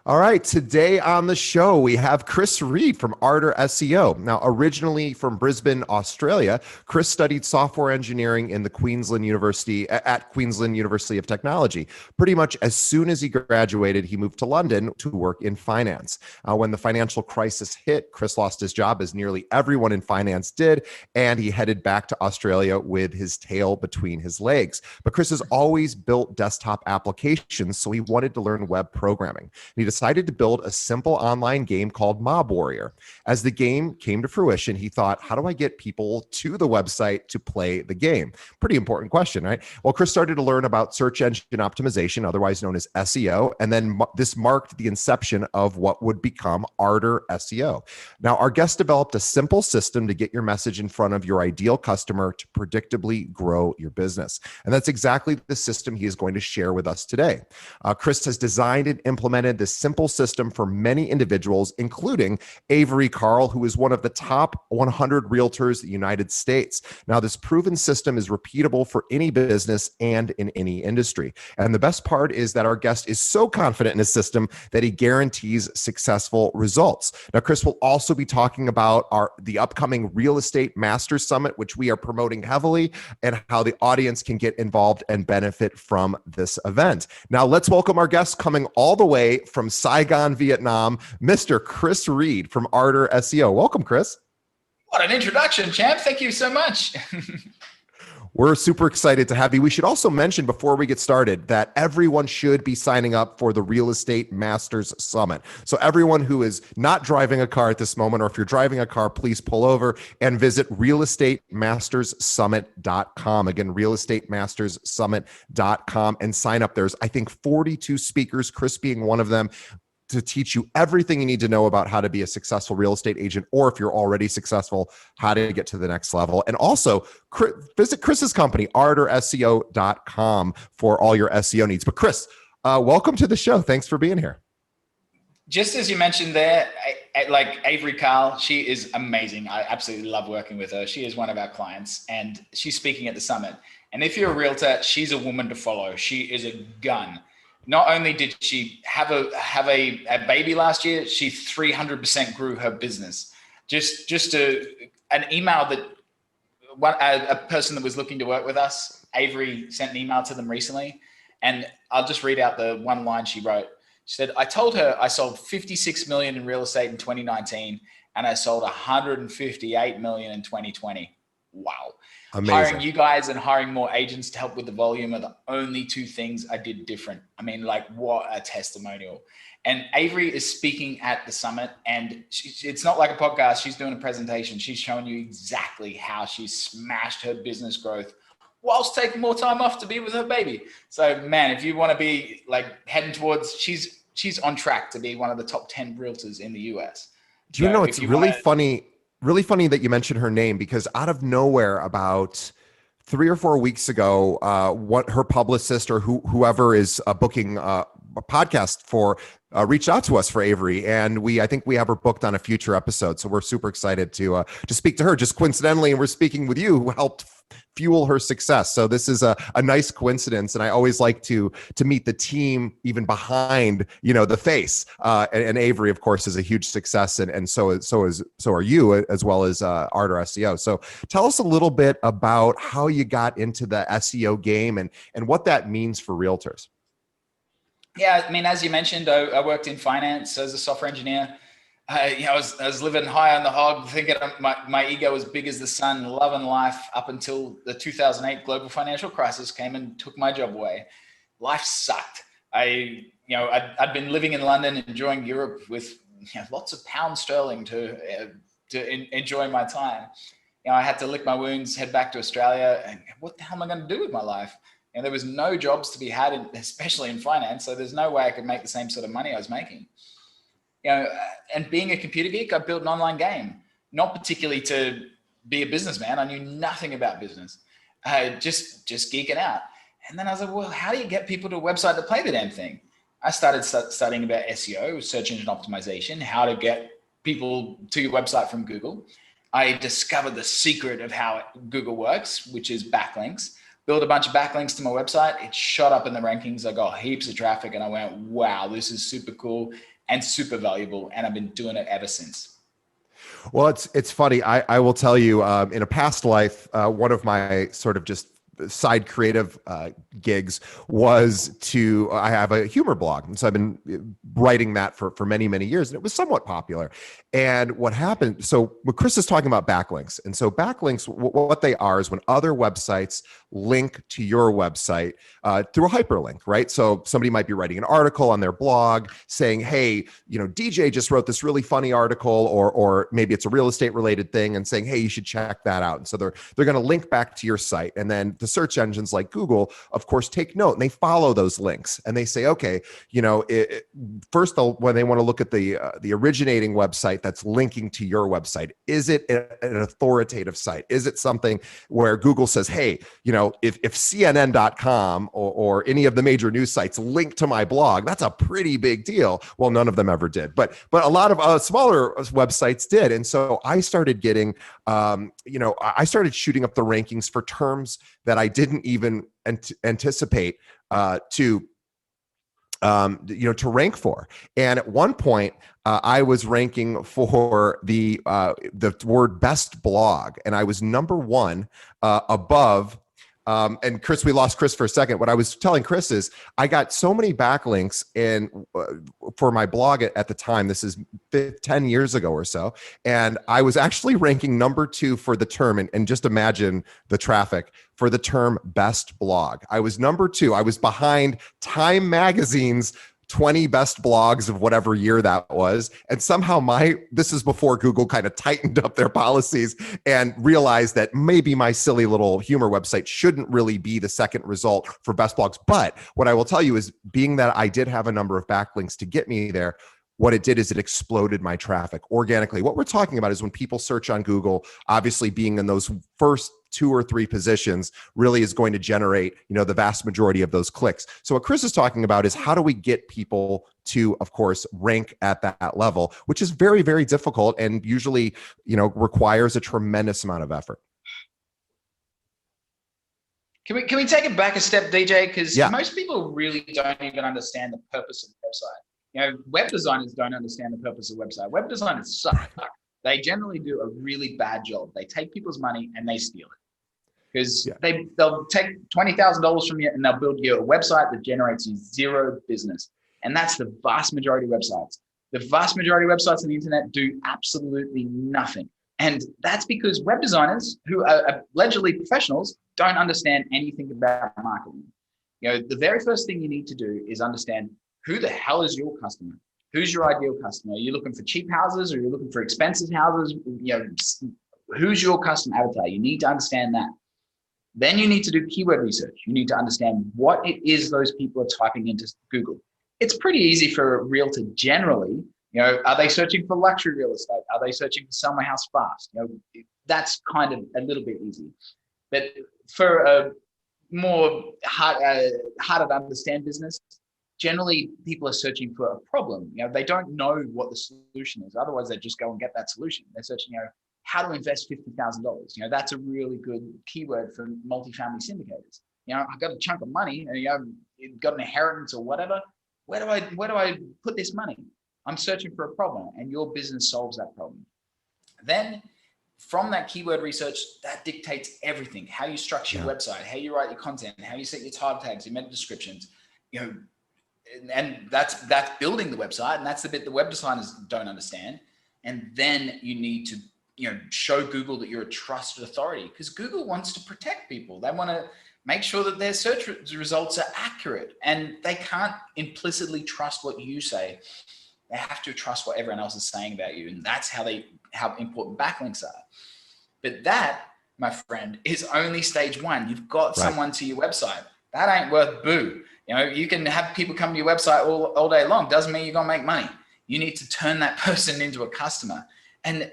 All right, today on the show, we have Kris Reid from Arter SEO. Now, originally from Brisbane, Australia, Kris studied software engineering in the Queensland University at Queensland University of Technology. Pretty much as soon as he graduated, he moved to London to work in finance. When the financial crisis hit, Kris lost his job, as nearly everyone in finance did, and he headed back to Australia with his tail between his legs. But Kris has always built desktop applications, so he wanted to learn web programming. He decided to build a simple online game called Mob Warrior. As the game came to fruition, he thought, how do I get people to the website to play the game? Pretty important question, right? Well, Kris started to learn about search engine optimization, otherwise known as SEO, and then this marked the inception of what would become Arter SEO. Now, our guest developed a simple system to get your message in front of your ideal customer to predictably grow your business. And that's exactly the system he is going to share with us today. Kris has designed and implemented this simple system for many individuals, including Avery Carl, who is one of the top 100 realtors in the United States. Now, this proven system is repeatable for any business and in any industry. And the best part is that our guest is so confident in his system that he guarantees successful results. Now, Kris will also be talking about the upcoming Real Estate Masters Summit, which we are promoting heavily, and how the audience can get involved and benefit from this event. Now, let's welcome our guest coming all the way from Saigon, Vietnam, Mr. Kris Reid from Arter SEO. Welcome, Kris. What an introduction, champ. Thank you so much. We're super excited to have you. We should also mention before we get started that everyone should be signing up for the Real Estate Masters Summit. So everyone who is not driving a car at this moment, or if you're driving a car, please pull over and visit realestatemasters.summit.com. Again, realestatemasters.summit.com and sign up. There's, I think, 42 speakers, Kris being one of them, to teach you everything you need to know about how to be a successful real estate agent, or if you're already successful, how to get to the next level. And also visit Kris's company, arterseo.com, for all your SEO needs. But Kris, welcome to the show. Thanks for being here. Just as you mentioned there, like Avery Carl, she is amazing. I absolutely love working with her. She is one of our clients and she's speaking at the summit. And if you're a realtor, she's a woman to follow. She is a gun. Not only did she have a baby last year, she 300% grew her business. Just an email that a person that was looking to work with us, Avery, sent an email to them recently, and I'll just read out the one line she wrote. She said, I told her I sold 56 million in real estate in 2019, and I sold 158 million in 2020. Wow. Amazing. Hiring you guys and hiring more agents to help with the volume are the only two things I did different. I mean, like, what a testimonial. And Avery is speaking at the summit, and it's not like a podcast. She's doing a presentation. She's showing you exactly how she smashed her business growth whilst taking more time off to be with her baby. So, man, if you want to be like heading towards, she's on track to be one of the top 10 realtors in the US. Do you know, it's really funny that you mentioned her name, because out of nowhere, about 3 or 4 weeks ago, what her publicist or whoever is booking a podcast for reached out to us for Avery, and I think we have her booked on a future episode. So we're super excited to speak to her. Just coincidentally, and we're speaking with you, who helped fuel her success. So this is a nice coincidence, and I always like to meet the team even behind the face. And Avery, of course, is a huge success, and so are you, as well as Arter SEO. So tell us a little bit about how you got into the SEO game and what that means for realtors. Yeah, I mean, as you mentioned, I worked in finance as a software engineer. I was living high on the hog, thinking my ego was big as the sun, loving life, up until the 2008 global financial crisis came and took my job away. Life sucked. I'd been living in London, enjoying Europe with lots of pound sterling to enjoy my time. I had to lick my wounds, head back to Australia, and what the hell am I going to do with my life? And there was no jobs to be had, especially in finance. So there's no way I could make the same sort of money I was making. And being a computer geek, I built an online game, not particularly to be a businessman. I knew nothing about business, just geeking out. And then I was like, well, how do you get people to a website to play the damn thing? I started studying about SEO, search engine optimization, how to get people to your website from Google. I discovered the secret of how Google works, which is backlinks. Built a bunch of backlinks to my website. It shot up in the rankings. I got heaps of traffic and I went, wow, this is super cool. and super valuable. And I've been doing it ever since. Well, it's funny. I will tell you, in a past life, one of my sort of just side creative gigs was I have a humor blog. And so I've been writing that for many, many years, and it was somewhat popular. And what happened, so what Kris is talking about backlinks. And so backlinks, what they are is when other websites link to your website through a hyperlink, right? So somebody might be writing an article on their blog saying, hey, DJ just wrote this really funny article, or maybe it's a real estate related thing, and saying, hey, you should check that out. And so they're going to link back to your site. And then the search engines like Google, of course, take note, and they follow those links, and they say, okay, first when they want to look at the originating website that's linking to your website, is it an authoritative site? Is it something where Google says, hey, if CNN.com or any of the major news sites link to my blog, that's a pretty big deal. Well, none of them ever did, but a lot of smaller websites did. And so I started getting, I started shooting up the rankings for terms that I didn't even anticipate to rank for. And at one point, I was ranking for the word best blog, and I was number one above. And Kris, we lost Kris for a second. What I was telling Kris is I got so many backlinks for my blog at the time. This is 10 years ago or so. And I was actually ranking number 2 for the term. And just imagine the traffic for the term best blog. I was number 2. I was behind Time Magazine's 20 best blogs of whatever year that was. And somehow this is before Google kind of tightened up their policies and realized that maybe my silly little humor website shouldn't really be the second result for best blogs. But what I will tell you is, being that I did have a number of backlinks to get me there, what it did is it exploded my traffic organically. What we're talking about is when people search on Google, obviously being in those first 2 or 3 positions really is going to generate, the vast majority of those clicks. So what Kris is talking about is, how do we get people to, of course, rank at that level, which is very, very difficult and usually, requires a tremendous amount of effort. Can we take it back a step, DJ? Because most people really don't even understand the purpose of the website. Web designers don't understand the purpose of the website. Web designers suck. They generally do a really bad job. They take people's money and they steal it, because they'll take $20,000 from you and they'll build you a website that generates you 0 business. And that's the vast majority of websites. The vast majority of websites on the internet do absolutely nothing. And that's because web designers, who are allegedly professionals, don't understand anything about marketing. The very first thing you need to do is understand, who the hell is your customer? Who's your ideal customer? Are you looking for cheap houses, or are you looking for expensive houses? Who's your customer avatar? You need to understand that. Then you need to do keyword research. You need to understand what it is those people are typing into Google. It's pretty easy for a realtor generally. Are they searching for luxury real estate? Are they searching for sell my house fast? That's kind of a little bit easy. But for a more harder to understand business, generally people are searching for a problem. They don't know what the solution is. Otherwise, they just go and get that solution. They're searching, how to invest $50,000. That's a really good keyword for multifamily syndicators. I've got a chunk of money, you've got an inheritance or whatever. Where do I put this money? I'm searching for a problem, and your business solves that problem. Then from that keyword research, that dictates everything: how you structure your website, how you write your content, how you set your title tags, your meta descriptions, and that's building the website, and that's the bit the web designers don't understand. And then you need to show Google that you're a trusted authority, because Google wants to protect people. They want to make sure that their search results are accurate, and they can't implicitly trust what you say. They have to trust what everyone else is saying about you, and that's how important backlinks are. But that, my friend, is only stage 1. You've got someone to your website. That ain't worth boo. You can have people come to your website all day long. Doesn't mean you're gonna make money. You need to turn that person into a customer. And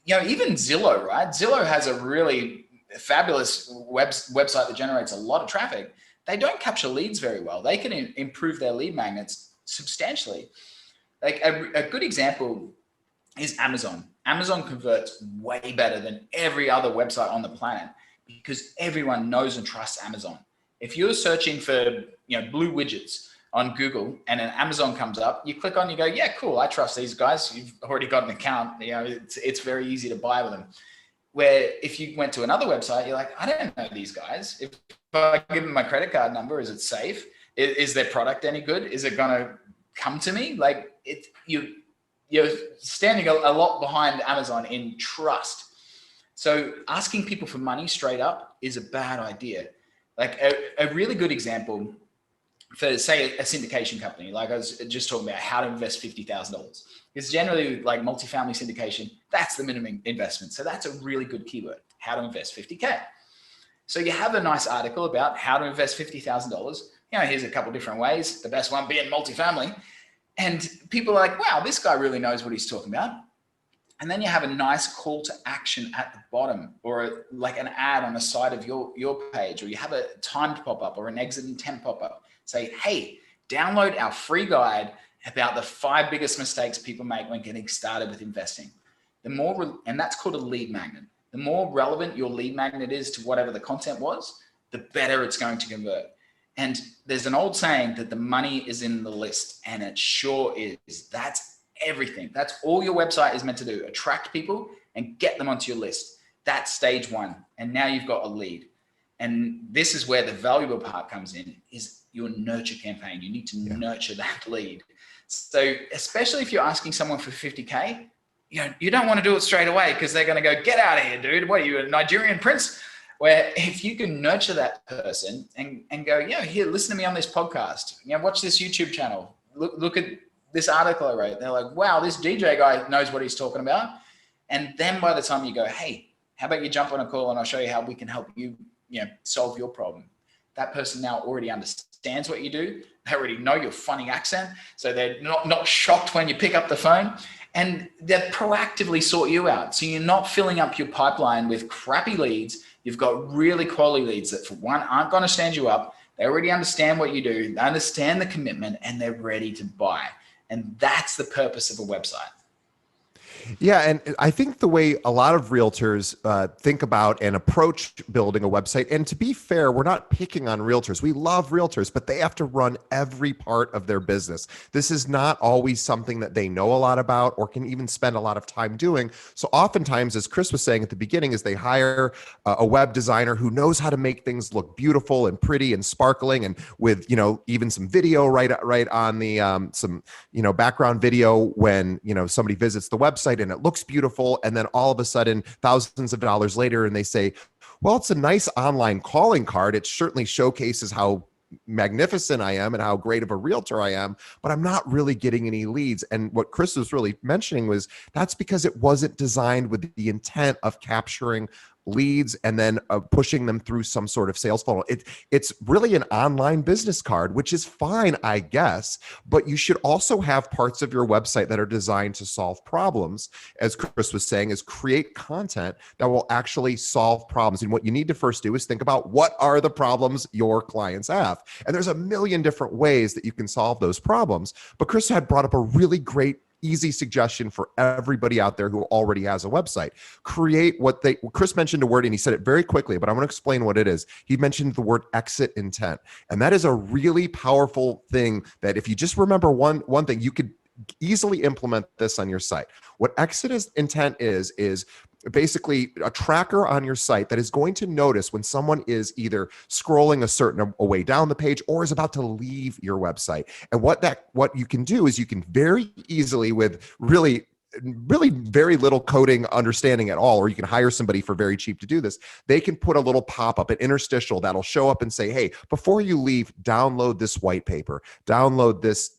even Zillow, right? Zillow has a really fabulous website that generates a lot of traffic. They don't capture leads very well. They can improve their lead magnets substantially. Like a good example is Amazon. Amazon converts way better than every other website on the planet, because everyone knows and trusts Amazon. If you're searching for blue widgets on Google and an Amazon comes up, you click on, you go, yeah, cool, I trust these guys. You've already got an account. You know, it's very easy to buy with them. Where if you went to another website, you're like, I don't know these guys. If I give them my credit card number, is it safe? Is their product any good? Is it going to come to me? Like you're standing a lot behind Amazon in trust. So asking people for money straight up is a bad idea. Like a really good example for, say, a syndication company, like I was just talking about how to invest $50,000. Because generally, like multifamily syndication, that's the minimum investment. So that's a really good keyword, how to invest 50K. So you have a nice article about how to invest $50,000. You know, here's a couple different ways, the best one being multifamily. And people are like, wow, this guy really knows what he's talking about. And then you have a nice call to action at the bottom, or like an ad on the side of your page, or you have a timed pop-up or an exit intent pop-up. Say, hey, download our free guide about the 5 biggest mistakes people make when getting started with investing. And that's called a lead magnet. The more relevant your lead magnet is to whatever the content was, the better it's going to convert. And there's an old saying that the money is in the list, and it sure is. That's everything. That's all your website is meant to do. Attract people and get them onto your list. That's stage 1. And now you've got a lead. And this is where the valuable part comes in, is your nurture campaign. You need to nurture that lead. So especially if you're asking someone for 50K, you don't want to do it straight away, because they're going to go, get out of here, dude. What are you, a Nigerian prince? Where if you can nurture that person and go, here, listen to me on this podcast. Watch this YouTube channel. Look at this article I wrote. They're like, wow, this DJ guy knows what he's talking about. And then by the time you go, hey, how about you jump on a call and I'll show you how we can help you, solve your problem. That person now already understands what you do. They already know your funny accent. So they're not shocked when you pick up the phone, and they proactively sort you out. So you're not filling up your pipeline with crappy leads. You've got really quality leads that, for one, aren't going to stand you up. They already understand what you do. They understand the commitment, and they're ready to buy. And that's the purpose of a website. Yeah. And I think the way a lot of realtors think about and approach building a website, and to be fair, we're not picking on realtors. We love realtors, but they have to run every part of their business. This is not always something that they know a lot about or can even spend a lot of time doing. So oftentimes, as Kris was saying at the beginning, is they hire a web designer who knows how to make things look beautiful and pretty and sparkling, and with, even some video right on the some background video when somebody visits the website and it looks beautiful. And then all of a sudden, thousands of dollars later, and they say, well, it's a nice online calling card. It certainly showcases how magnificent I am and how great of a realtor I am, but I'm not really getting any leads. And what Kris was really mentioning was that's because it wasn't designed with the intent of capturing leads and then pushing them through some sort of sales funnel. It's really an online business card, which is fine, I guess, but you should also have parts of your website that are designed to solve problems. As Kris was saying, is create content that will actually solve problems. And what you need to first do is think about, what are the problems your clients have? And there's a million different ways that you can solve those problems. But Kris had brought up a really great, easy suggestion for everybody out there who already has a website. Create Kris mentioned a word, and he said it very quickly, but I'm going to explain what it is. He mentioned the word exit intent. And that is a really powerful thing that if you just remember one thing, you could easily implement this on your site. What exit intent is basically a tracker on your site that is going to notice when someone is either scrolling a certain way down the page or is about to leave your website. And what you can do is you can very easily, with really very little coding understanding at all, or you can hire somebody for very cheap to do this. They can put a little pop-up, an interstitial that'll show up and say, hey, before you leave, download this white paper, download this,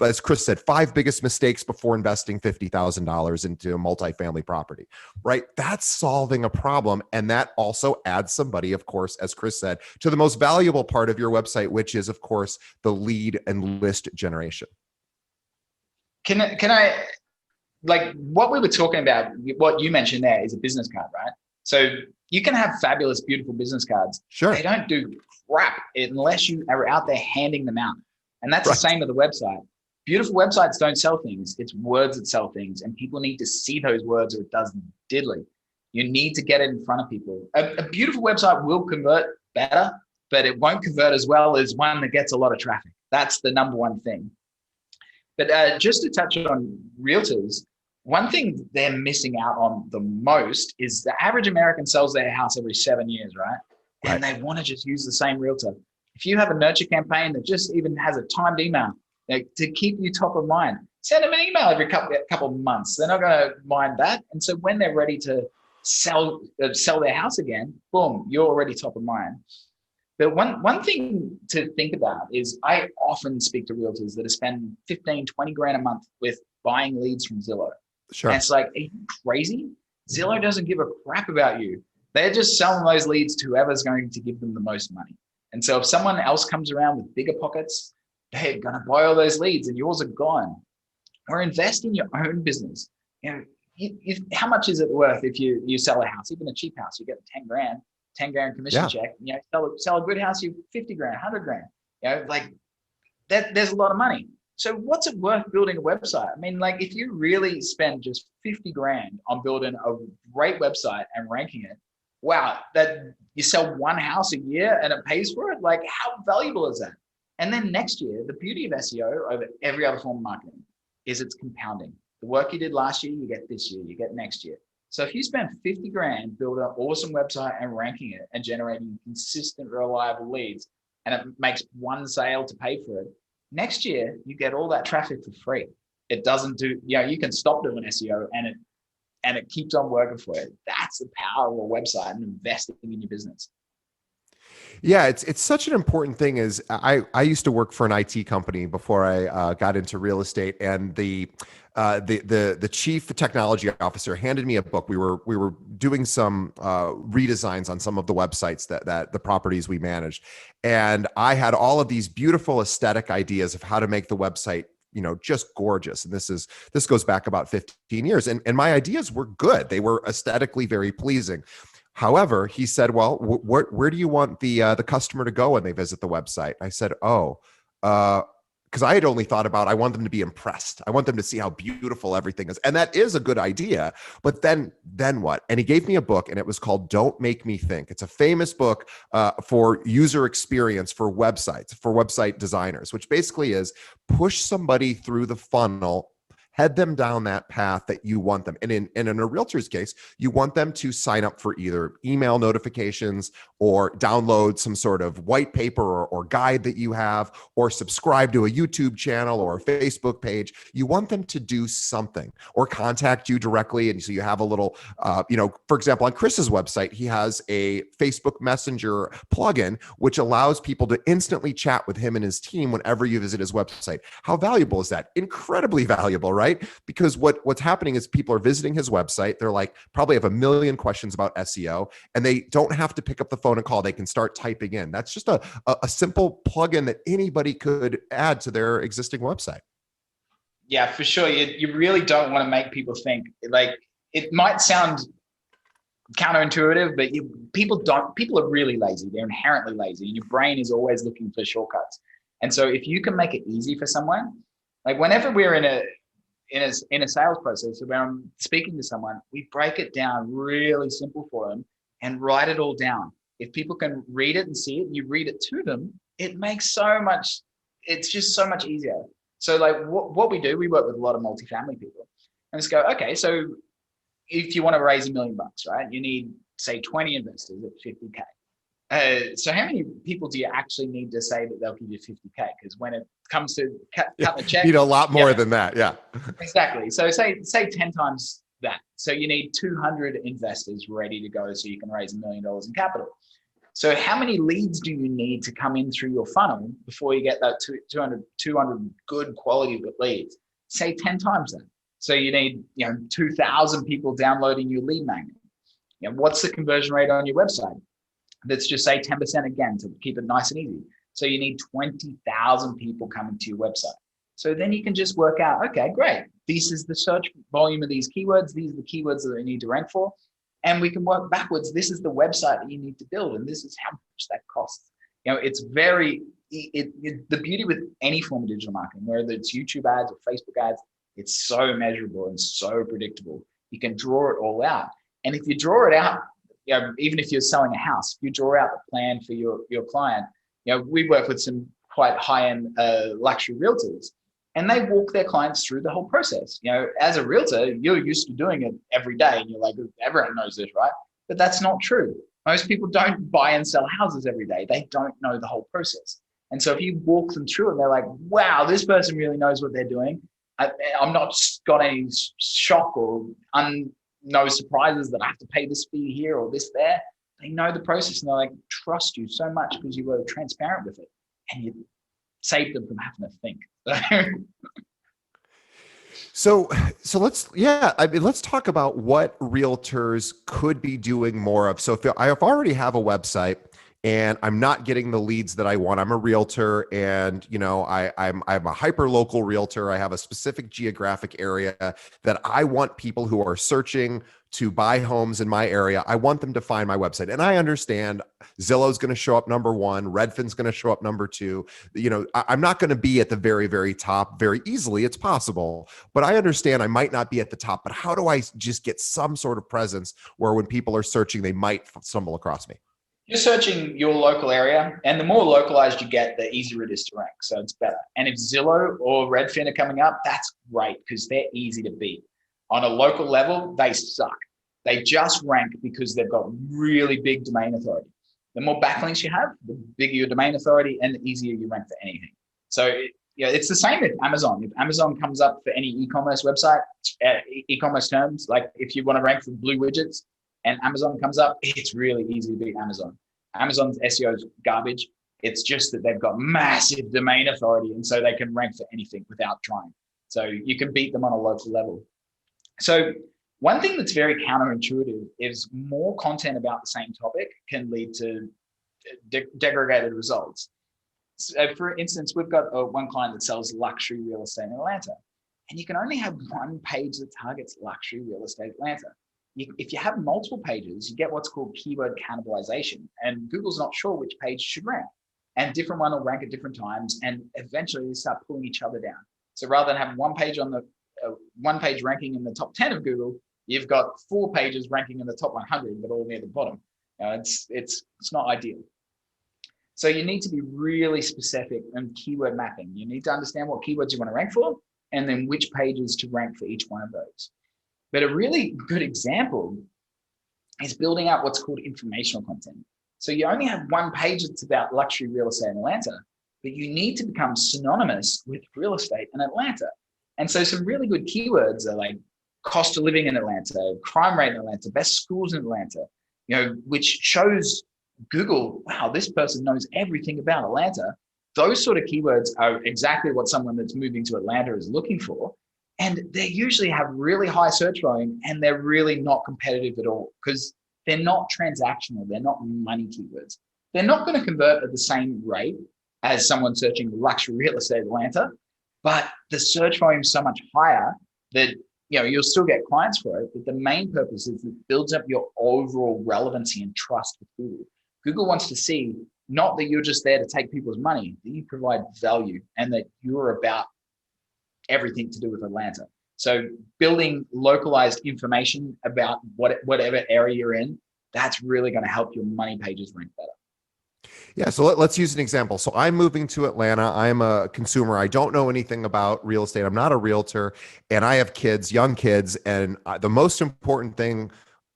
as Kris said, 5 biggest mistakes before investing $50,000 into a multifamily property, right? That's solving a problem. And that also adds somebody, of course, as Kris said, to the most valuable part of your website, which is, of course, the lead and list generation. Can I, like what we were talking about, what you mentioned there is a business card, right? So you can have fabulous, beautiful business cards. Sure. They don't do crap unless you are out there handing them out. And that's right. The same with the website. Beautiful websites don't sell things. It's words that sell things, and people need to see those words, or it does diddly. You need to get it in front of people. A beautiful website will convert better, but it won't convert as well as one that gets a lot of traffic. That's the number one thing. But just to touch on realtors, one thing they're missing out on the most is the average American sells their house every 7 years, right? And they want to just use the same realtor. If you have a nurture campaign that just even has a timed email, like, to keep you top of mind, send them an email every couple of months. They're not going to mind that. And so when they're ready to sell their house again, boom, you're already top of mind. But one thing to think about is I often speak to realtors that are spending 15, 20 grand a month with buying leads from Zillow. Sure. And it's like, are you crazy? Zillow doesn't give a crap about you. They're just selling those leads to whoever's going to give them the most money. And so if someone else comes around with bigger pockets, they're going to buy all those leads and yours are gone. Or invest in your own business. You know, how much is it worth if you sell a house, even a cheap house, you get 10 grand commission check. You know, sell a good house, you 50 grand, 100 grand. You know, like that, there's a lot of money. So what's it worth building a website? I mean, like if you really spend just 50 grand on building a great website and ranking it, wow, that you sell one house a year and it pays for it. Like how valuable is that? And then next year, the beauty of SEO over every other form of marketing is it's compounding. The work you did last year, you get this year, you get next year. So if you spend 50 grand building an awesome website and ranking it and generating consistent, reliable leads, and it makes one sale to pay for it, next year you get all that traffic for free. It doesn't do, you know, you can stop doing SEO and it keeps on working for you. That's the power of a website and investing in your business. Yeah, it's such an important thing. Is I used to work for an IT company before I got into real estate, and the chief technology officer handed me a book. We were doing some redesigns on some of the websites that the properties we managed, and I had all of these beautiful aesthetic ideas of how to make the website, you know, just gorgeous. And this goes back about 15 years, and my ideas were good. They were aesthetically very pleasing. However, he said, well, where do you want the customer to go when they visit the website? I said, because I had only thought about, I want them to be impressed. I want them to see how beautiful everything is. And that is a good idea. But then what? And he gave me a book, and it was called Don't Make Me Think. It's a famous book for user experience for websites, for website designers, which basically is push somebody through the funnel, head them down that path that you want them. And in a realtor's case, you want them to sign up for either email notifications or download some sort of white paper or guide that you have, or subscribe to a YouTube channel or a Facebook page. You want them to do something or contact you directly. And so you have a little, for example, on Kris's website, he has a Facebook Messenger plugin, which allows people to instantly chat with him and his team whenever you visit his website. How valuable is that? Incredibly valuable, right? Because what's happening is people are visiting his website. They're like, probably have a million questions about SEO, and they don't have to pick up the phone and call. They can start typing in. That's just a simple plugin that anybody could add to their existing website. Yeah, for sure. You really don't want to make people think, like, it might sound counterintuitive, but people are really lazy. They're inherently lazy, and your brain is always looking for shortcuts. And so if you can make it easy for someone, like whenever we're in a sales process, when I'm speaking to someone, we break it down really simple for them and write it all down. If people can read it and see it, and you read it to them, it makes it's just so much easier. So like what we do, we work with a lot of multifamily people, and just go, okay, so if you want to raise $1 million, right, you need, say, 20 investors at 50K. So how many people do you actually need to say that they'll give you 50K? Because when it comes to cut the check, you need a lot more than that. Yeah, exactly. So say 10 times that. So you need 200 investors ready to go so you can raise $1 million in capital. So how many leads do you need to come in through your funnel before you get that 200 good quality leads? Say 10 times that. So you need 2,000 people downloading your lead magnet. What's the conversion rate on your website? Let's just say 10% again to keep it nice and easy. So you need 20,000 people coming to your website. So then you can just work out, okay, great. This is the search volume of these keywords. These are the keywords that I need to rank for. And we can work backwards. This is the website that you need to build, and this is how much that costs. It's the beauty with any form of digital marketing, whether it's YouTube ads or Facebook ads, it's so measurable and so predictable. You can draw it all out. And if you draw it out, even if you're selling a house, if you draw out the plan for your client, we work with some quite high-end luxury realtors, and they walk their clients through the whole process. As a realtor, you're used to doing it every day, and you're like, everyone knows this, right? But that's not true. Most people don't buy and sell houses every day. They don't know the whole process. And so if you walk them through and they're like, wow, this person really knows what they're doing. I'm not got any shock or no surprises that I have to pay this fee here or this there. They know the process, and they're like, trust you so much because you were transparent with it, and you saved them from having to think. So let's talk about what realtors could be doing more of. So if I already have a website and I'm not getting the leads that I want, I'm a realtor, and I'm a hyper local realtor. I have a specific geographic area that I want people who are searching to buy homes in my area. I want them to find my website. And I understand Zillow's going to show up number one, Redfin's going to show up number two. I'm not going to be at the very, very top very easily. It's possible, but I understand I might not be at the top. But how do I just get some sort of presence where when people are searching, they might stumble across me? You're searching your local area, and the more localized you get, the easier it is to rank. So it's better. And if Zillow or Redfin are coming up, that's great because they're easy to beat. On a local level, they suck. They just rank because they've got really big domain authority. The more backlinks you have, the bigger your domain authority and the easier you rank for anything. So it's the same with Amazon. If Amazon comes up for any e-commerce website, e-commerce terms, like if you want to rank for blue widgets and Amazon comes up, it's really easy to beat Amazon. Amazon's SEO is garbage. It's just that they've got massive domain authority, and so they can rank for anything without trying. So you can beat them on a local level. So one thing that's very counterintuitive is more content about the same topic can lead to degraded results. So for instance, we've got one client that sells luxury real estate in Atlanta, and you can only have one page that targets luxury real estate Atlanta. If you have multiple pages, you get what's called keyword cannibalization, and Google's not sure which page should rank, and different one will rank at different times, and eventually they start pulling each other down. So rather than having one page ranking in the top 10 of Google, you've got 4 pages ranking in the top 100, but all near the bottom. It's not ideal. So you need to be really specific and keyword mapping. You need to understand what keywords you want to rank for, and then which pages to rank for each one of those. But a really good example is building out what's called informational content. So you only have one page that's about luxury real estate in Atlanta, but you need to become synonymous with real estate in Atlanta. And so some really good keywords are like cost of living in Atlanta, crime rate in Atlanta, best schools in Atlanta, which shows Google, wow, this person knows everything about Atlanta. Those sort of keywords are exactly what someone that's moving to Atlanta is looking for. And they usually have really high search volume, and they're really not competitive at all because they're not transactional. They're not money keywords. They're not going to convert at the same rate as someone searching luxury real estate Atlanta, but the search volume is so much higher that you'll still get clients for it. But the main purpose is it builds up your overall relevancy and trust with Google. Google wants to see not that you're just there to take people's money, that you provide value and that you're about everything to do with Atlanta. So building localized information about whatever area you're in, that's really going to help your money pages rank better. Yeah, so let's use an example. So I'm moving to Atlanta. I'm a consumer. I don't know anything about real estate. I'm not a realtor, and I have kids, young kids, and the most important thing,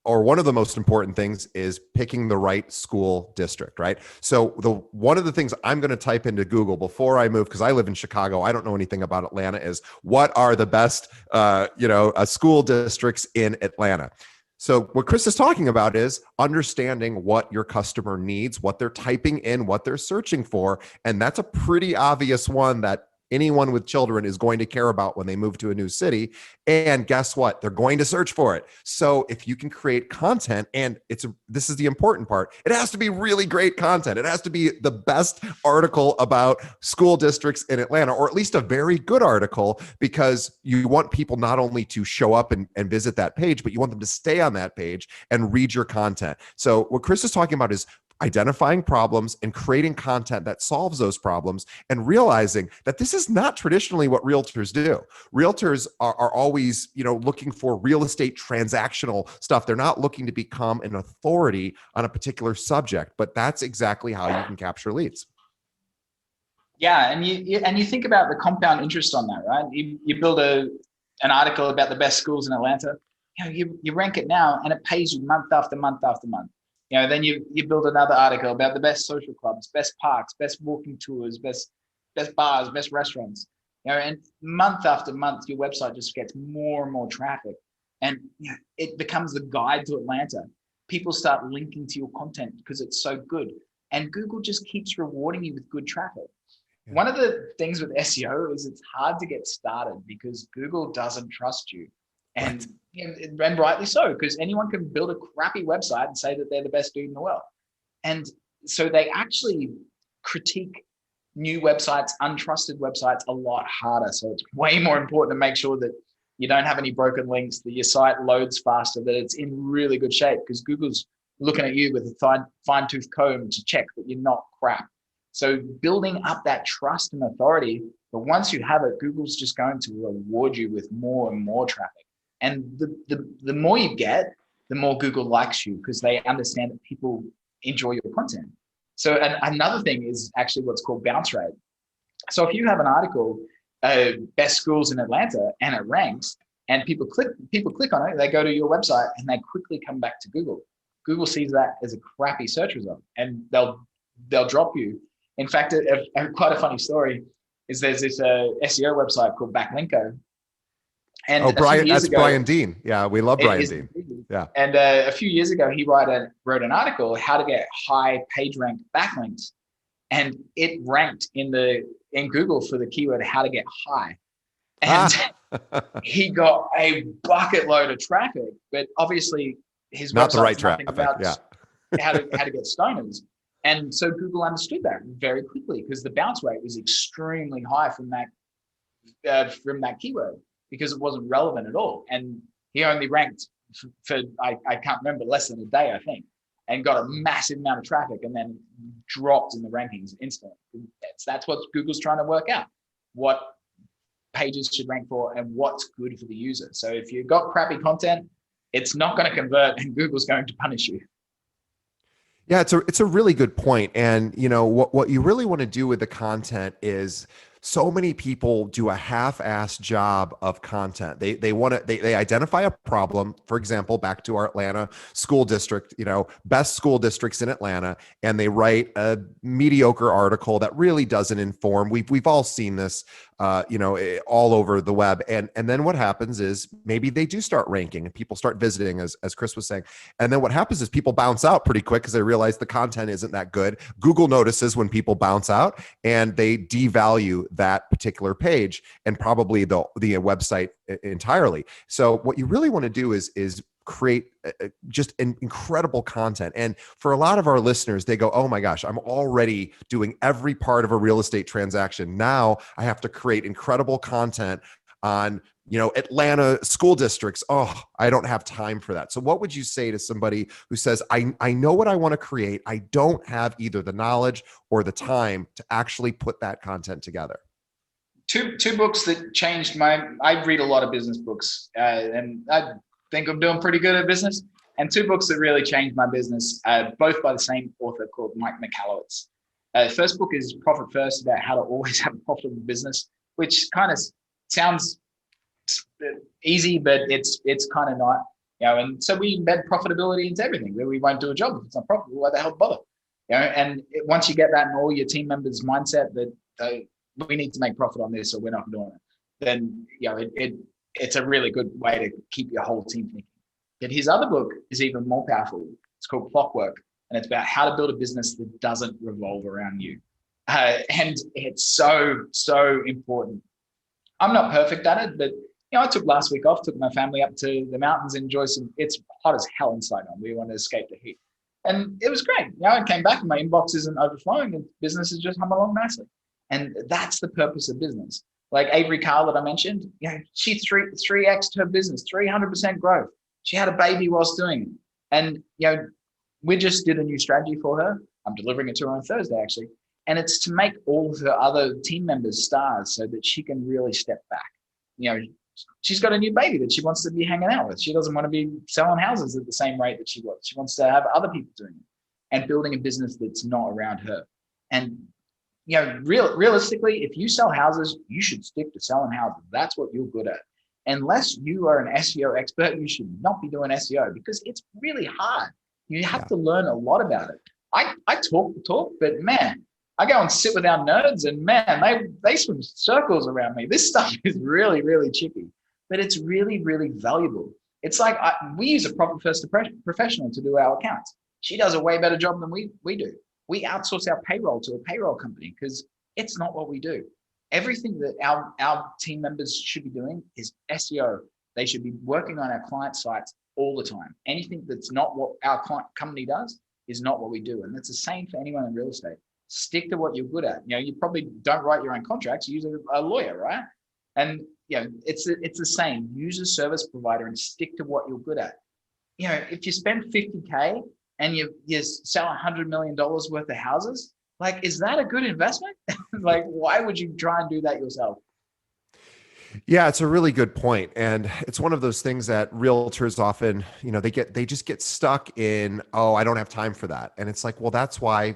or one of the most important things, is picking the right school district, right? So one of the things I'm going to type into Google before I move, because I live in Chicago, I don't know anything about Atlanta, is what are the best, school districts in Atlanta? So what Kris is talking about is understanding what your customer needs, what they're typing in, what they're searching for. And that's a pretty obvious one that anyone with children is going to care about when they move to a new city. And guess what? They're going to search for it. So if you can create content, and this is the important part, it has to be really great content. It has to be the best article about school districts in Atlanta, or at least a very good article, because you want people not only to show up and visit that page, but you want them to stay on that page and read your content. So what Kris is talking about is identifying problems and creating content that solves those problems, and realizing that this is not traditionally what realtors do. Realtors are always, looking for real estate transactional stuff. They're not looking to become an authority on a particular subject, but that's exactly how you can capture leads. Yeah, and you think about the compound interest on that, right? You build an article about the best schools in Atlanta. You rank it now, and it pays you month after month after month. Then you build another article about the best social clubs, best parks, best walking tours, best bars, best restaurants. And month after month, your website just gets more and more traffic, and it becomes the guide to Atlanta. People start linking to your content because it's so good, and Google just keeps rewarding you with good traffic. Yeah. One of the things with SEO is it's hard to get started because Google doesn't trust you. And, and rightly so, because anyone can build a crappy website and say that they're the best dude in the world. And so they actually critique new websites, untrusted websites a lot harder. So it's way more important to make sure that you don't have any broken links, that your site loads faster, that it's in really good shape, because Google's looking at you with a fine-tooth comb to check that you're not crap. So building up that trust and authority, but once you have it, Google's just going to reward you with more and more traffic. And the more you get, the more Google likes you, because they understand that people enjoy your content. So another thing is actually what's called bounce rate. So if you have an article, best schools in Atlanta, and it ranks, and people click on it, they go to your website and they quickly come back to Google. Google sees that as a crappy search result, and they'll drop you. In fact, quite a funny story is there's this SEO website called Backlinko. And Brian Dean. Yeah, we love Brian Dean. Yeah. And a few years ago, he wrote an article, how to get high page rank backlinks. And it ranked in Google for the keyword how to get high. And he got a bucket load of traffic, but obviously his not the right traffic about how to get stoners. And so Google understood that very quickly, because the bounce rate was extremely high from that keyword, because it wasn't relevant at all. And he only ranked for I can't remember, less than a day, I think, and got a massive amount of traffic, and then dropped in the rankings instantly. That's what Google's trying to work out, what pages should rank for and what's good for the user. So if you've got crappy content, it's not going to convert, and Google's going to punish you. Yeah, it's a really good point. And what you really want to do with the content is, so many people do a half-assed job of content. They identify a problem, for example, back to our Atlanta school district, best school districts in Atlanta, and they write a mediocre article that really doesn't inform. We've all seen this, all over the web. And then what happens is maybe they do start ranking and people start visiting, as Kris was saying. And then what happens is people bounce out pretty quick because they realize the content isn't that good. Google notices when people bounce out, and they devalue that particular page and probably the website entirely. So what you really want to do is create just an incredible content. And for a lot of our listeners, they go, oh my gosh, I'm already doing every part of a real estate transaction. Now I have to create incredible content on Atlanta school districts. Oh, I don't have time for that. So what would you say to somebody who says, I know what I want to create, I don't have either the knowledge or the time to actually put that content together? Two books that changed I read a lot of business books, and I think I'm doing pretty good at business. And two books that really changed my business, both by the same author, called Mike Michalowicz. The first book is Profit First, about how to always have a profitable business, which kind of sounds easy, but it's kind of not. And so we embed profitability into everything. We won't do a job if it's not profitable. Why the hell bother? And once you get that in all your team members' mindset that we need to make profit on this or we're not doing it, then it's a really good way to keep your whole team thinking. But his other book is even more powerful. It's called Clockwork, and it's about how to build a business that doesn't revolve around you. And it's so important. I'm not perfect at it, but I took last week off, took my family up to the mountains, enjoy it's hot as hell inside on. We want to escape the heat. And it was great. I came back and my inbox isn't overflowing and business is just humming along nicely. And that's the purpose of business. Like Avery Carl that I mentioned, she 3x'd her business, 300% growth. She had a baby whilst doing it. And, we just did a new strategy for her. I'm delivering it to her on Thursday, actually. And it's to make all of her other team members stars so that she can really step back. She's got a new baby that she wants to be hanging out with. She doesn't want to be selling houses at the same rate that she was. She wants to have other people doing it and building a business that's not around her. And realistically, if you sell houses, you should stick to selling houses. That's what you're good at. Unless you are an SEO expert, you should not be doing SEO because it's really hard. You have to learn a lot about it. I talk the talk, but man, I go and sit with our nerds and man, they swim circles around me. This stuff is really, really chippy, but it's really, really valuable. It's like we use a proper first professional to do our accounts. She does a way better job than we do. We outsource our payroll to a payroll company because it's not what we do. Everything that our team members should be doing is SEO. They should be working on our client sites all the time. Anything that's not what our client company does is not what we do. And that's the same for anyone in real estate. Stick to what you're good at. You probably don't write your own contracts, use a lawyer, right? And it's the same. Use a service provider and stick to what you're good at. If you spend 50K and you sell $100 million worth of houses, like, is that a good investment? Like, why would you try and do that yourself? Yeah, it's a really good point. And it's one of those things that realtors often, they just get stuck in, oh, I don't have time for that. And it's like, well, that's why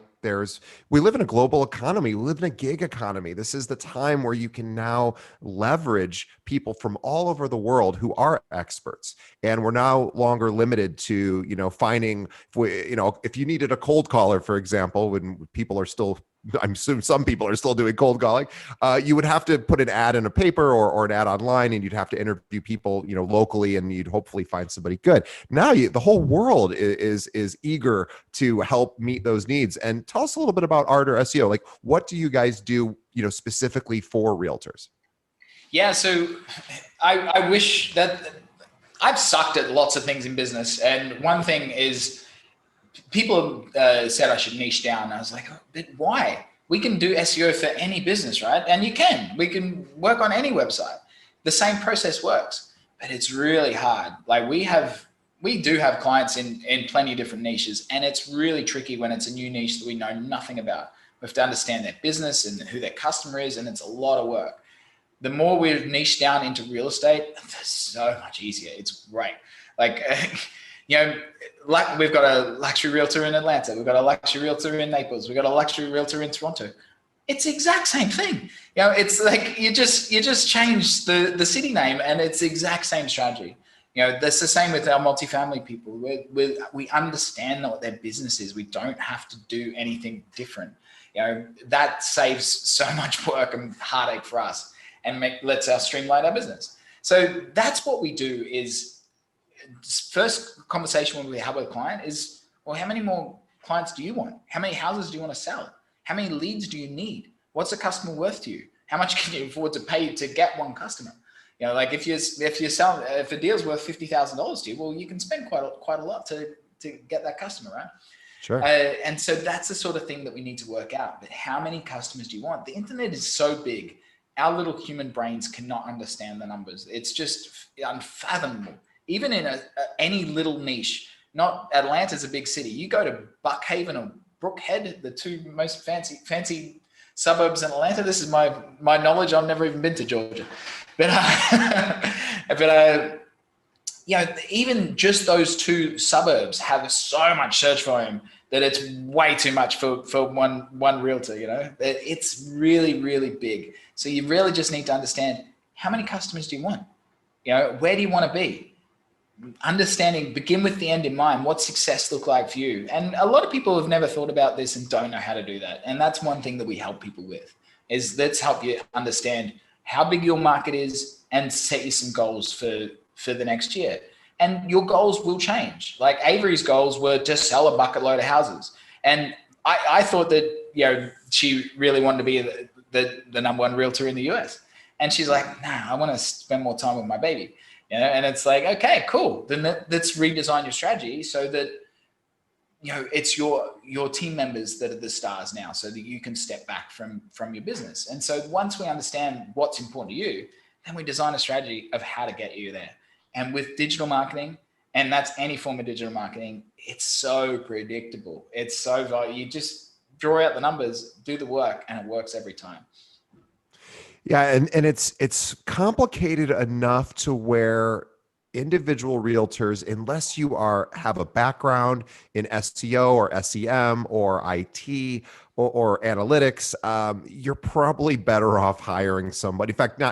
we live in a global economy. We live in a gig economy. This is the time where you can now leverage people from all over the world who are experts. And we're no longer limited to, finding, if you needed a cold caller, for example, when people are still, I'm assuming some people are still doing cold calling. You would have to put an ad in a paper or an ad online, and you'd have to interview people, locally, and you'd hopefully find somebody good. Now the whole world is eager to help meet those needs. And tell us a little bit about Art or SEO. Like, what do you guys do, specifically for realtors? Yeah, so I wish that I've sucked at lots of things in business, and one thing is, people said I should niche down. I was like, oh, but why? We can do SEO for any business, right? And we can work on any website. The same process works, but it's really hard. Like we do have clients in plenty of different niches, and it's really tricky when it's a new niche that we know nothing about. We have to understand their business and who their customer is, and it's a lot of work. The more we've niched down into real estate, it's so much easier. It's great. Like, like we've got a luxury realtor in Atlanta. We've got a luxury realtor in Naples. We've got a luxury realtor in Toronto. It's the exact same thing. It's like you just change the city name, and it's the exact same strategy. That's the same with our multifamily people. We understand what their business is. We don't have to do anything different. That saves so much work and heartache for us, and lets us streamline our business. So that's what we do. Is first conversation when we have with a client is, well, how many more clients do you want? How many houses do you want to sell? How many leads do you need? What's a customer worth to you? How much can you afford to pay to get one customer? Like if a deal's worth $50,000 to you, well, you can spend quite a lot to get that customer, right? Sure. And so that's the sort of thing that we need to work out. But how many customers do you want? The internet is so big. Our little human brains cannot understand the numbers. It's just unfathomable. Even in any little niche, not Atlanta's a big city. You go to Buckhaven or Brookhead, the two most fancy suburbs in Atlanta. This is my knowledge. I've never even been to Georgia, but even just those two suburbs have so much search volume that it's way too much for one realtor. It's really, really big. So you really just need to understand, how many customers do you want? Where do you want to be? Understanding, begin with the end in mind. What success look like for you? And a lot of people have never thought about this and don't know how to do that. And that's one thing that we help people with, is let's help you understand how big your market is and set you some goals for the next year. And your goals will change. Like Avery's goals were to sell a bucket load of houses. And I thought that, she really wanted to be the number one realtor in the US. And she's like, nah, I want to spend more time with my baby. And it's like, okay, cool. Then let's redesign your strategy so that, it's your team members that are the stars now, so that you can step back from your business. And so once we understand what's important to you, then we design a strategy of how to get you there. And with digital marketing, and that's any form of digital marketing, it's so predictable. It's so valuable. You just draw out the numbers, do the work, and it works every time. Yeah, and it's complicated enough to where individual realtors, unless you have a background in SEO or SEM or IT or analytics, you're probably better off hiring somebody. In fact,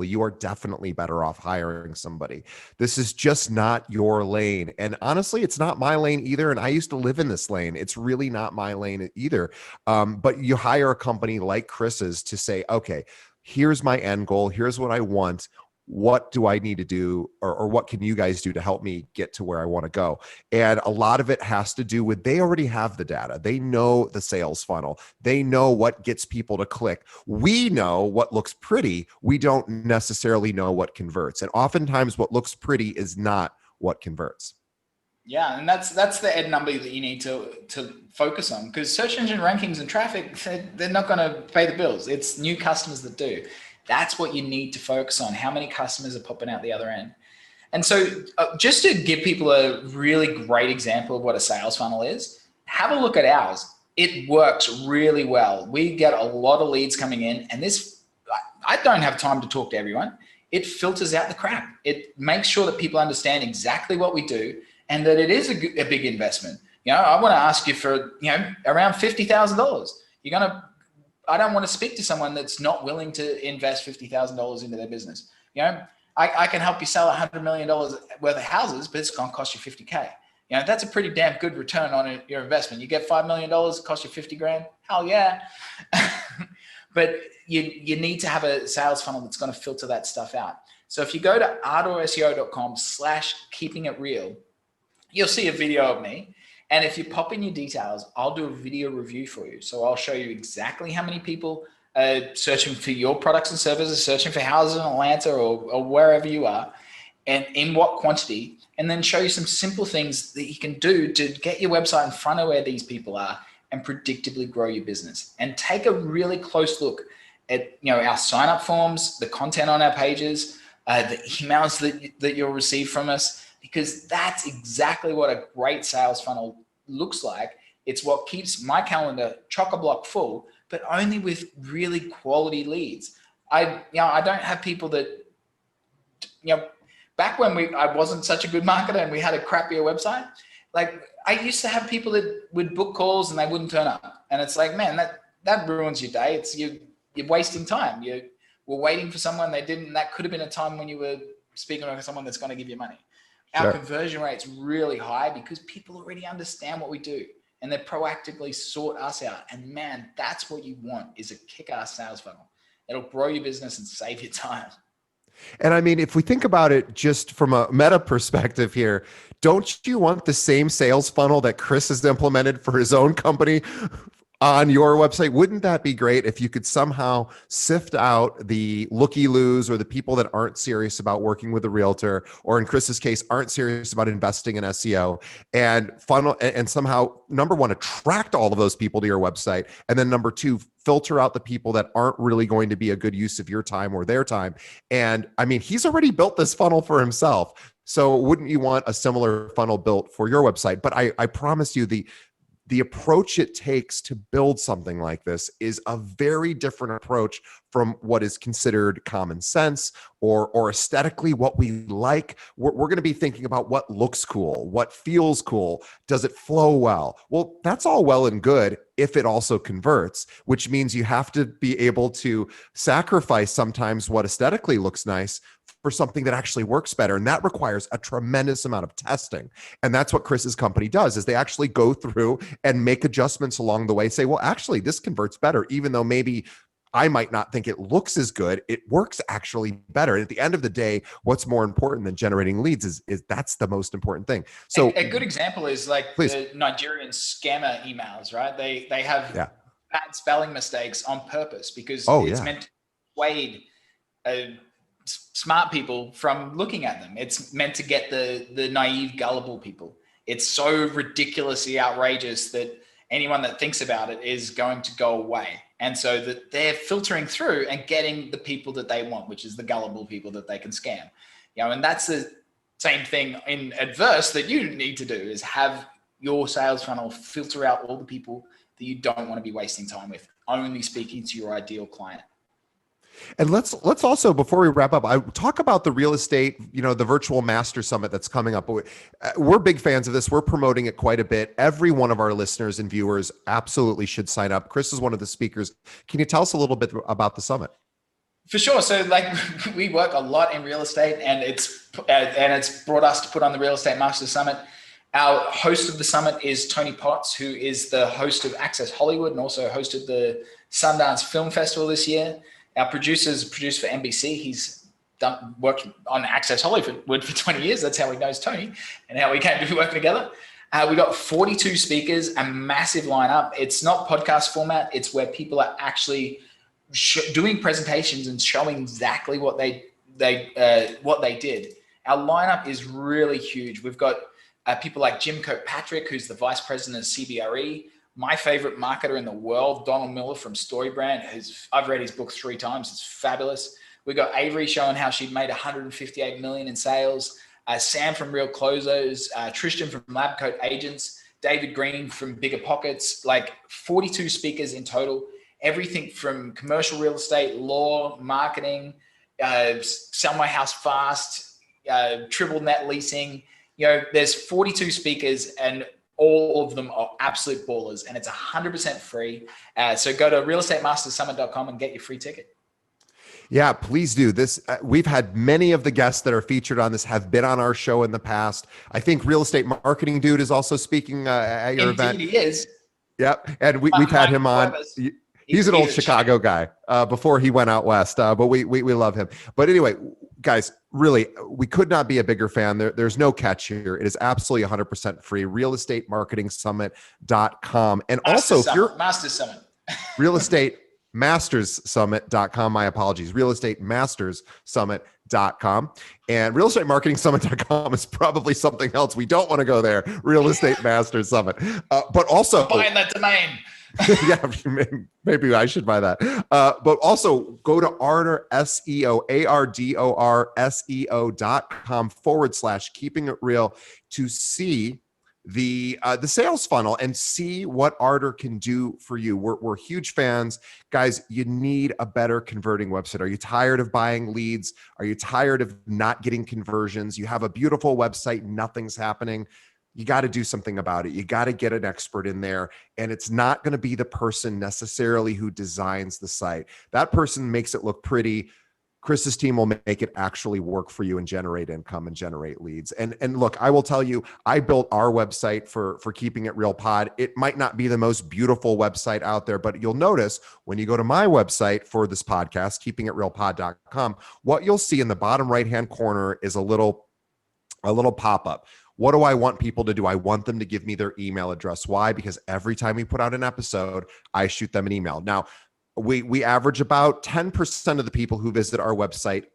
you are definitely better off hiring somebody. This is just not your lane. And honestly, it's not my lane either. And I used to live in this lane. It's really not my lane either. But you hire a company like Kris's to say, okay, here's my end goal. Here's what I want. What do I need to do, or what can you guys do to help me get to where I want to go? And a lot of it has to do with, they already have the data. They know the sales funnel. They know what gets people to click. We know what looks pretty. We don't necessarily know what converts. And oftentimes what looks pretty is not what converts. Yeah, and that's the ed number that you need to focus on, because search engine rankings and traffic, they're not going to pay the bills. It's new customers that do. That's what you need to focus on. How many customers are popping out the other end? And so just to give people a really great example of what a sales funnel is, have a look at ours. It works really well. We get a lot of leads coming in, and I don't have time to talk to everyone. It filters out the crap. It makes sure that people understand exactly what we do and that it is a big investment. I want to ask you for, around $50,000. I don't want to speak to someone that's not willing to invest $50,000 into their business. I can help you sell $100 million worth of houses, but it's going to cost you $50K. That's a pretty damn good return on your investment. You get $5 million, cost you 50 grand. Hell yeah. But you need to have a sales funnel that's going to filter that stuff out. So if you go to ardourseo.com/keepingitreal, you'll see a video of me. And if you pop in your details, I'll do a video review for you. So I'll show you exactly how many people are searching for your products and services, searching for houses in Atlanta or wherever you are, and in what quantity, and then show you some simple things that you can do to get your website in front of where these people are and predictably grow your business. And take a really close look at our sign-up forms, the content on our pages, the emails that you'll receive from us, because that's exactly what a great sales funnel looks like. It's what keeps my calendar chock-a-block full, but only with really quality leads. I don't have people that, back when I wasn't such a good marketer and we had a crappier website, like I used to have people that would book calls and they wouldn't turn up. And it's like, man, that ruins your day. You're wasting time. You were waiting for someone, they didn't. That could have been a time when you were speaking with someone that's going to give you money. Our conversion rate's really high because people already understand what we do and they proactively sort us out. And man, that's what you want, is a kick-ass sales funnel. It'll grow your business and save you time. And I mean, if we think about it just from a meta perspective here, don't you want the same sales funnel that Kris has implemented for his own company on your website? Wouldn't that be great if you could somehow sift out the looky-loos or the people that aren't serious about working with a realtor, or in Kris's case, aren't serious about investing in SEO, and funnel and somehow, number one, attract all of those people to your website, and then number two, filter out the people that aren't really going to be a good use of your time or their time. And I mean, he's already built this funnel for himself. So wouldn't you want a similar funnel built for your website? But I promise you, the approach it takes to build something like this is a very different approach from what is considered common sense or aesthetically what we like. We're going to be thinking about what looks cool, what feels cool, does it flow well? Well, that's all well and good if it also converts, which means you have to be able to sacrifice sometimes what aesthetically looks nice for something that actually works better. And that requires a tremendous amount of testing. And that's what Kris's company does, is they actually go through and make adjustments along the way, say, well, actually this converts better, even though maybe I might not think it looks as good. It works actually better. And at the end of the day, what's more important than generating leads is that's the most important thing. So a good example is like the Nigerian scammer emails, right? They have bad spelling mistakes on purpose because it's meant to persuade smart people from looking at them. It's meant to get the naive, gullible people. It's so ridiculously outrageous that anyone that thinks about it is going to go away. And so that they're filtering through and getting the people that they want, which is the gullible people that they can scam. And that's the same thing in adverse that you need to do, is have your sales funnel filter out all the people that you don't want to be wasting time with, only speaking to your ideal client. And let's also, before we wrap up, I talk about the real estate, the virtual master summit that's coming up. We're big fans of this. We're promoting it quite a bit. Every one of our listeners and viewers absolutely should sign up. Kris is one of the speakers. Can you tell us a little bit about the summit? For sure. So we work a lot in real estate, and it's brought us to put on the Real Estate Master Summit. Our host of the summit is Tony Potts, who is the host of Access Hollywood and also hosted the Sundance Film Festival this year. Our producer's produced for NBC. He's worked on Access Hollywood for 20 years. That's how he knows Tony and how we came to be working together. We got 42 speakers, a massive lineup. It's not podcast format. It's where people are actually doing presentations and showing exactly what they did. Our lineup is really huge. We've got people like Jim Kirkpatrick, who's the vice president of CBRE. My favorite marketer in the world, Donald Miller from StoryBrand. I've read his book 3 times. It's fabulous. We got Avery showing how she'd made $158 million in sales. Sam from Real Closers, Tristan from Lab Coat Agents, David Green from Bigger Pockets, like 42 speakers in total. Everything from commercial real estate, law, marketing, sell my house fast, triple net leasing. There's 42 speakers, and all of them are absolute ballers, and it's 100% free. So go to realestatemastersummit.com and get your free ticket. Yeah, please do this. We've had many of the guests that are featured on this have been on our show in the past. I think Real Estate Marketing Dude is also speaking at your event. Indeed, he is. Yep, and we've had him on. He's an old Chicago guy before he went out west, but we love him. But anyway, guys, really, we could not be a bigger fan. There's no catch here. It is absolutely 100% free. Realestatemarketingsummit.com. And also, if you're Master Summit. RealestateMastersSummit.com. My apologies. RealestateMastersSummit.com. And realestatemarketingsummit.com is probably something else. We don't want to go there. Real Estate Masters Summit. But also buying that domain. Yeah, maybe I should buy that. But also go to Ardor SEO, ARDORSEO.com/keeping it real to see the sales funnel and see what Ardor can do for you. We're huge fans. Guys, you need a better converting website. Are you tired of buying leads? Are you tired of not getting conversions? You have a beautiful website, nothing's happening. You got to do something about it. You got to get an expert in there. And it's not going to be the person necessarily who designs the site. That person makes it look pretty. Kris's team will make it actually work for you and generate income and generate leads. And look, I will tell you, I built our website for Keeping It Real Pod. It might not be the most beautiful website out there, but you'll notice when you go to my website for this podcast, keepingitrealpod.com, what you'll see in the bottom right-hand corner is a little pop-up. What do I want people to do? I want them to give me their email address. Why? Because every time we put out an episode, I shoot them an email. Now, we average about 10% of the people who visit our website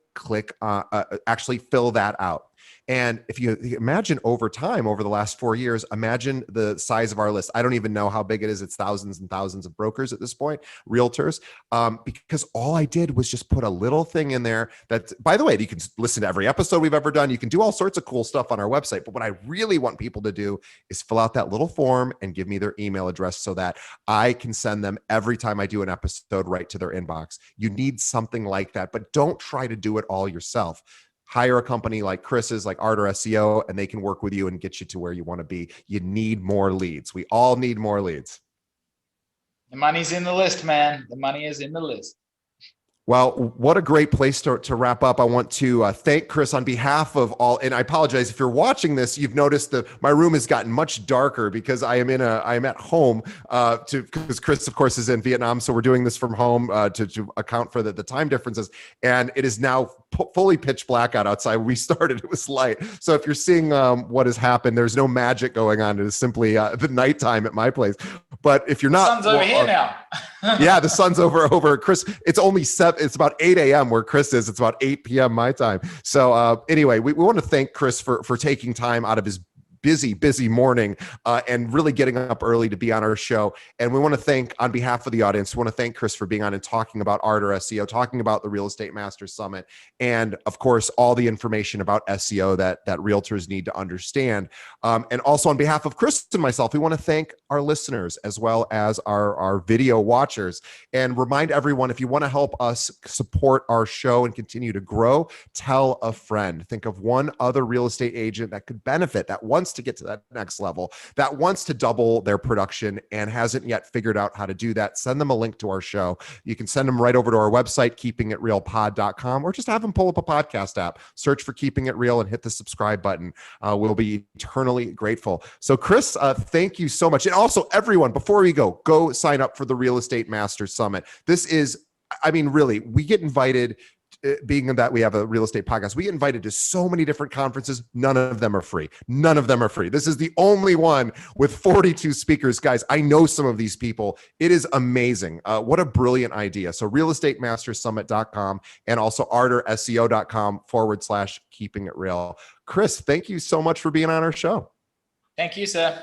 actually fill that out. And if you imagine over time, over the last 4 years, imagine the size of our list. I don't even know how big it is. It's thousands and thousands of brokers at this point, realtors, because all I did was just put a little thing in there that, by the way, you can listen to every episode we've ever done. You can do all sorts of cool stuff on our website. But what I really want people to do is fill out that little form and give me their email address so that I can send them every time I do an episode right to their inbox. You need something like that, but don't try to do it all yourself. Hire a company like Kris's, like Ardor SEO, and they can work with you and get you to where you want to be. You need more leads. We all need more leads. The money's in the list, man. The money is in the list. Well, what a great place to wrap up. I want to thank Kris on behalf of all, and I apologize if you're watching this, you've noticed that my room has gotten much darker because I am at home because Kris, of course, is in Vietnam. So we're doing this from home to account for the time differences. And it is now fully pitch black outside. We started, it was light. So if you're seeing what has happened, there's no magic going on. It is simply the nighttime at my place. But if you're not, the sun's over here now. Yeah, the sun's over Kris. It's only 7. It's about 8 a.m. where Kris is. It's about 8 p.m. my time. So anyway, we want to thank Kris for taking time out of his busy morning and really getting up early to be on our show. And we want to thank, on behalf of the audience, we want to thank Kris for being on and talking about Ardor SEO, talking about the Real Estate Masters Summit, and of course, all the information about SEO that realtors need to understand. And also on behalf of Kris and myself, we want to thank our listeners as well as our video watchers, and remind everyone, if you want to help us support our show and continue to grow, tell a friend. Think of one other real estate agent that could benefit, that wants to get to that next level, that wants to double their production and hasn't yet figured out how to do that. Send them a link to our show. You can send them right over to our website, keepingitrealpod.com, or just have them pull up a podcast app, search for Keeping It Real, and hit the subscribe button. We'll be eternally grateful. So Kris, thank you so much. And also everyone, before we go sign up for the Real Estate Masters Summit. This is, I mean, really, we get invited, being that we have a real estate podcast, we get invited to so many different conferences. None of them are free. None of them are free. This is the only one with 42 speakers. Guys, I know some of these people. It is amazing. What a brilliant idea. So realestatemastersummit.com and also ardorseo.com/keeping it real. Kris, thank you so much for being on our show. Thank you, sir.